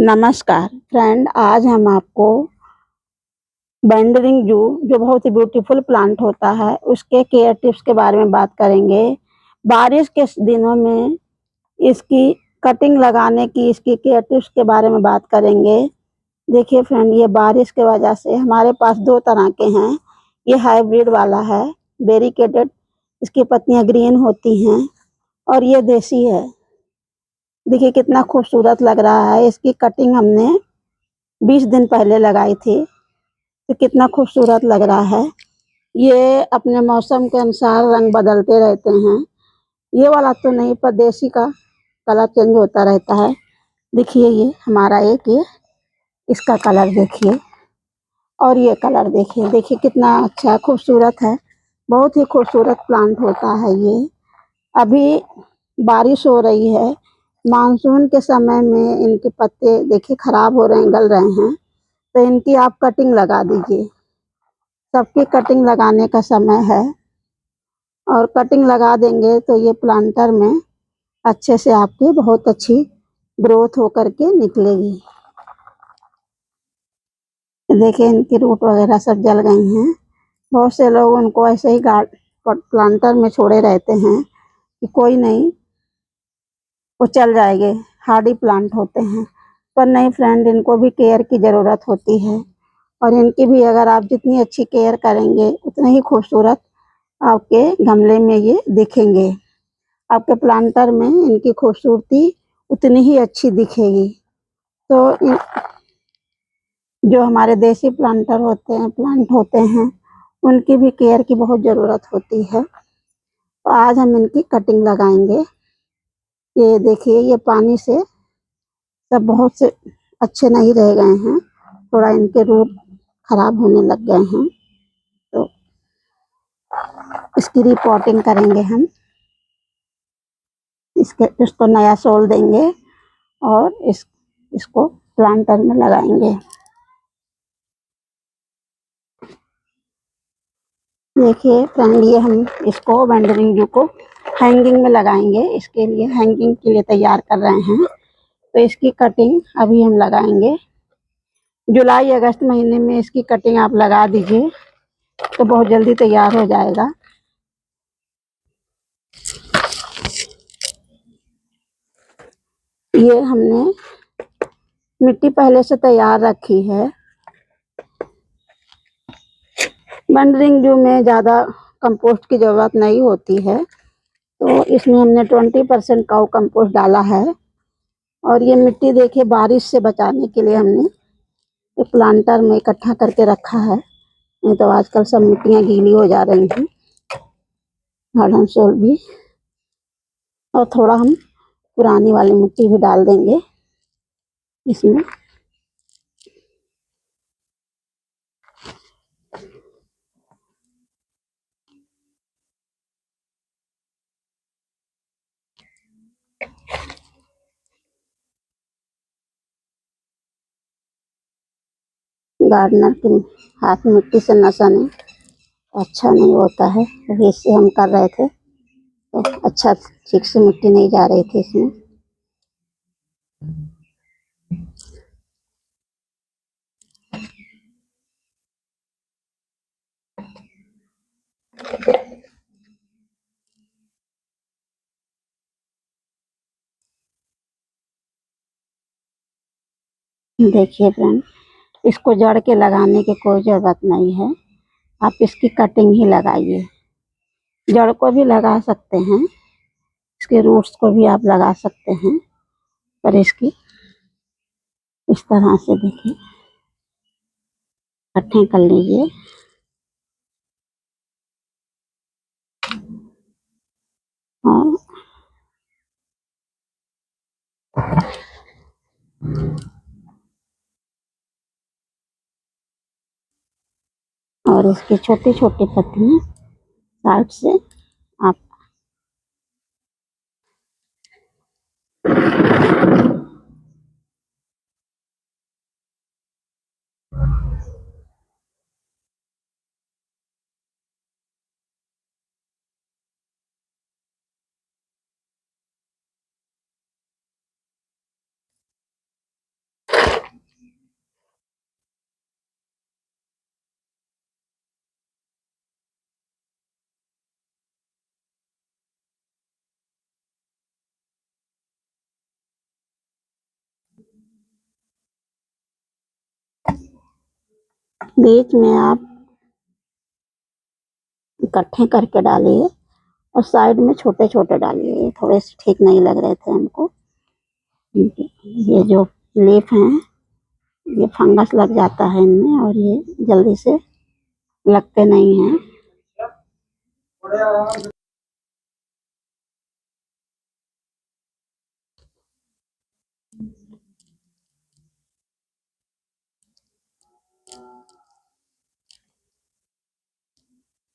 नमस्कार फ्रेंड, आज हम आपको बैंडरिंग जू जो बहुत ही ब्यूटीफुल प्लांट होता है उसके केयर टिप्स के बारे में बात करेंगे। बारिश के दिनों में इसकी कटिंग लगाने की इसकी केयर टिप्स के बारे में बात करेंगे। देखिए फ्रेंड, ये बारिश के वजह से हमारे पास दो तरह के हैं। ये हाइब्रिड वाला है, बेरिकेटेड, इसकी पत्तियां ग्रीन होती हैं, और ये देसी है। देखिए कितना खूबसूरत लग रहा है। इसकी कटिंग हमने 20 दिन पहले लगाई थी, तो कितना खूबसूरत लग रहा है। ये अपने मौसम के अनुसार रंग बदलते रहते हैं। ये वाला तो नहीं, पर देसी का कलर चेंज होता रहता है। देखिए ये हमारा एक ये इसका कलर देखिए, और ये कलर देखिए। देखिए कितना अच्छा खूबसूरत है। बहुत ही खूबसूरत प्लांट होता है ये। अभी बारिश हो रही है, मानसून के समय में इनके पत्ते देखिए खराब हो रहे हैं, गल रहे हैं, तो इनकी आप कटिंग लगा दीजिए। सबकी कटिंग लगाने का समय है, और कटिंग लगा देंगे तो ये प्लांटर में अच्छे से आपकी बहुत अच्छी ग्रोथ होकर के निकलेगी। देखिए इनकी रूट वगैरह सब जल गई हैं। बहुत से लोग उनको ऐसे ही प्लांटर में छोड़े रहते हैं कि कोई नहीं, वो चल जाएंगे, हार्डी प्लांट होते हैं। पर नहीं फ्रेंड, इनको भी केयर की ज़रूरत होती है, और इनकी भी अगर आप जितनी अच्छी केयर करेंगे उतने ही खूबसूरत आपके गमले में ये दिखेंगे। आपके प्लांटर में इनकी खूबसूरती उतनी ही अच्छी दिखेगी। तो जो हमारे देसी प्लांट होते हैं, उनकी भी केयर की बहुत ज़रूरत होती है। तो आज हम इनकी कटिंग लगाएंगे। ये देखिए, ये पानी से सब बहुत से अच्छे नहीं रह गए हैं, थोड़ा इनके रूट खराब होने लग गए हैं। तो इसकी रिपोर्टिंग करेंगे हम। इसको नया सोल देंगे, और इसको प्लांटर में लगाएंगे। देखिए फ्रेंड, ये हम इसको बैंडरिंग जू को हैंगिंग में लगाएंगे। इसके लिए हैंगिंग के लिए तैयार कर रहे हैं, तो इसकी कटिंग अभी हम लगाएंगे। जुलाई अगस्त महीने में इसकी कटिंग आप लगा दीजिए, तो बहुत जल्दी तैयार हो जाएगा। ये हमने मिट्टी पहले से तैयार रखी है। बैंडरिंग जू में ज़्यादा कंपोस्ट की ज़रूरत नहीं होती है, तो इसमें हमने 20% काऊ कंपोस्ट डाला है। और ये मिट्टी देखिए, बारिश से बचाने के लिए हमने एक प्लांटर में इकट्ठा करके रखा है, नहीं तो आजकल सब मिट्टियाँ गीली हो जा रही हैं। गार्डन सोल भी, और थोड़ा हम पुरानी वाली मिट्टी भी डाल देंगे इसमें। गार्डनर के हाथ में मिट्टी से नसा नहीं अच्छा नहीं होता है, अभी इससे हम कर रहे थे, तो अच्छा ठीक से मिट्टी नहीं जा रही थी इसमें। देखिए फ्रेंड, इसको जड़ के लगाने की कोई ज़रूरत नहीं है, आप इसकी कटिंग ही लगाइए। जड़ को भी लगा सकते हैं, इसके रूट्स को भी आप लगा सकते हैं, पर इसकी इस तरह से देखिए इकट्ठे कर लीजिए। और इसकी छोटी छोटी पत्तियां साइड से आप बीच में आप इकट्ठे करके डालिए और साइड में छोटे छोटे डालिए, थोड़े से ठीक नहीं लग रहे थे हमको। ये जो लीफ हैं ये फंगस लग जाता है इनमें और ये जल्दी से लगते नहीं हैं।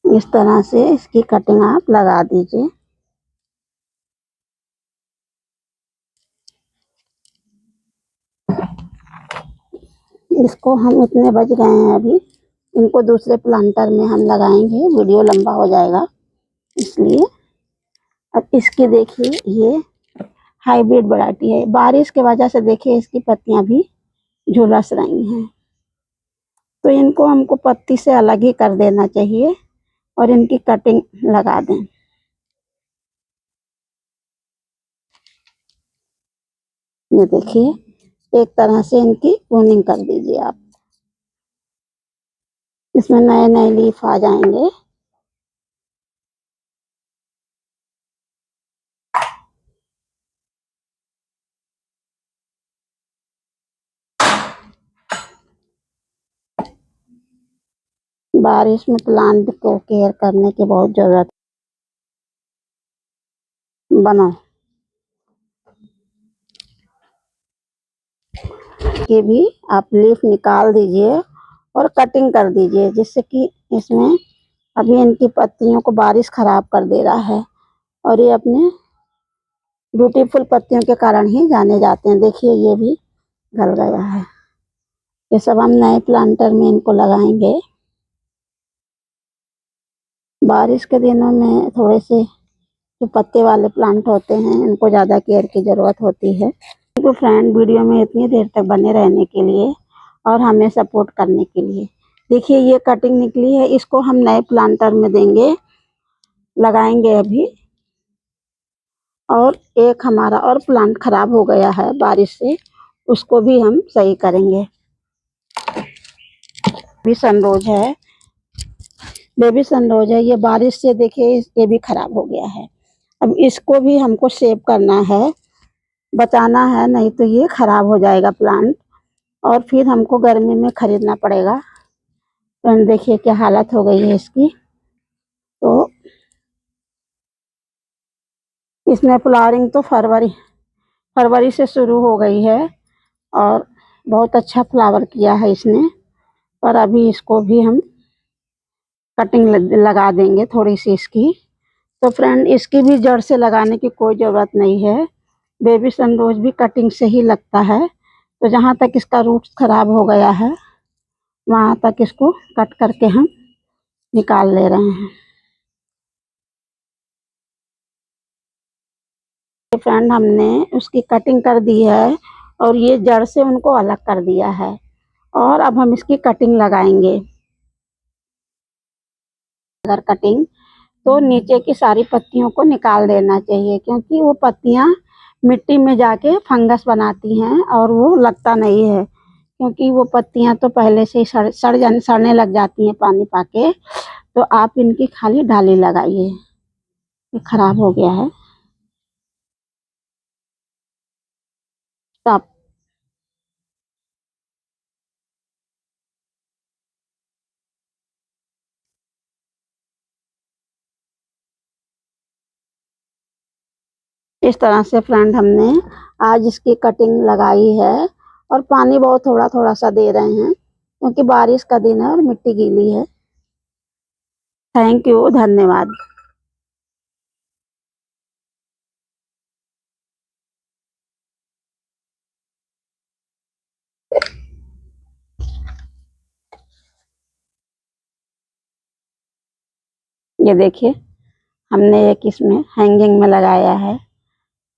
इस तरह से इसकी कटिंग आप लगा दीजिए। इसको हम इतने बच गए हैं अभी, इनको दूसरे प्लांटर में हम लगाएंगे, वीडियो लंबा हो जाएगा इसलिए। अब इसकी देखिए ये हाइब्रिड वैरायटी है, बारिश की वजह से देखिए इसकी पत्तियां भी झुलस रही हैं, तो इनको हमको पत्ती से अलग ही कर देना चाहिए और इनकी कटिंग लगा दें। ये देखिए एक तरह से इनकी प्रूनिंग कर दीजिए आप, इसमें नए नए लीफ आ जाएंगे। बारिश में प्लांट को केयर करने की बहुत जरूरत। बनाओ के भी आप लीफ निकाल दीजिए और कटिंग कर दीजिए, जिससे कि इसमें अभी इनकी पत्तियों को बारिश खराब कर दे रहा है और ये अपने ब्यूटीफुल पत्तियों के कारण ही जाने जाते हैं। देखिए ये भी गल गया है। ये सब हम नए प्लांटर में इनको लगाएंगे। बारिश के दिनों में थोड़े से जो पत्ते वाले प्लांट होते हैं इनको ज़्यादा केयर की ज़रूरत होती है। तो फ्रेंड वीडियो में इतनी देर तक बने रहने के लिए और हमें सपोर्ट करने के लिए। देखिए ये कटिंग निकली है, इसको हम नए प्लांटर में देंगे, लगाएंगे अभी। और एक हमारा और प्लांट खराब हो गया है बारिश से, उसको भी हम सही करेंगे। भी सनरोज है, बेबी सनरोज है, ये बारिश से देखिए ये भी खराब हो गया है। अब इसको भी हमको सेव करना है, बचाना है, नहीं तो ये खराब हो जाएगा प्लांट और फिर हमको गर्मी में खरीदना पड़ेगा। फ्रेंड देखिए क्या हालत हो गई है इसकी। तो इसमें फ्लावरिंग तो फरवरी से शुरू हो गई है और बहुत अच्छा फ्लावर किया है इसने। पर अभी इसको भी हम कटिंग लगा देंगे थोड़ी सी इसकी। तो फ्रेंड इसकी भी जड़ से लगाने की कोई ज़रूरत नहीं है, बेबी सनरोज भी कटिंग से ही लगता है। तो जहाँ तक इसका रूट्स खराब हो गया है वहाँ तक इसको कट करके हम निकाल ले रहे हैं। फ्रेंड हमने उसकी कटिंग कर दी है और ये जड़ से उनको अलग कर दिया है और अब हम इसकी कटिंग लगाएंगे। अगर कटिंग तो नीचे की सारी पत्तियों को निकाल देना चाहिए, क्योंकि वो पत्तियां मिट्टी में जाके फंगस बनाती हैं और वो लगता नहीं है, क्योंकि वो पत्तियां तो पहले से ही सड़ने लग जाती हैं पानी पाके। तो आप इनकी खाली डाली लगाइए। ये खराब हो गया है तो आप इस तरह से फ्रेंड हमने आज इसकी कटिंग लगाई है और पानी बहुत थोड़ा थोड़ा सा दे रहे हैं, क्योंकि बारिश का दिन है और मिट्टी गीली है। थैंक यू, धन्यवाद। ये देखिए हमने एक इसमें हैंगिंग में लगाया है,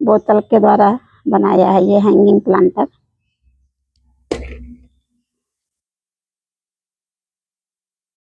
बोतल के द्वारा बनाया है ये हैंगिंग प्लांटर।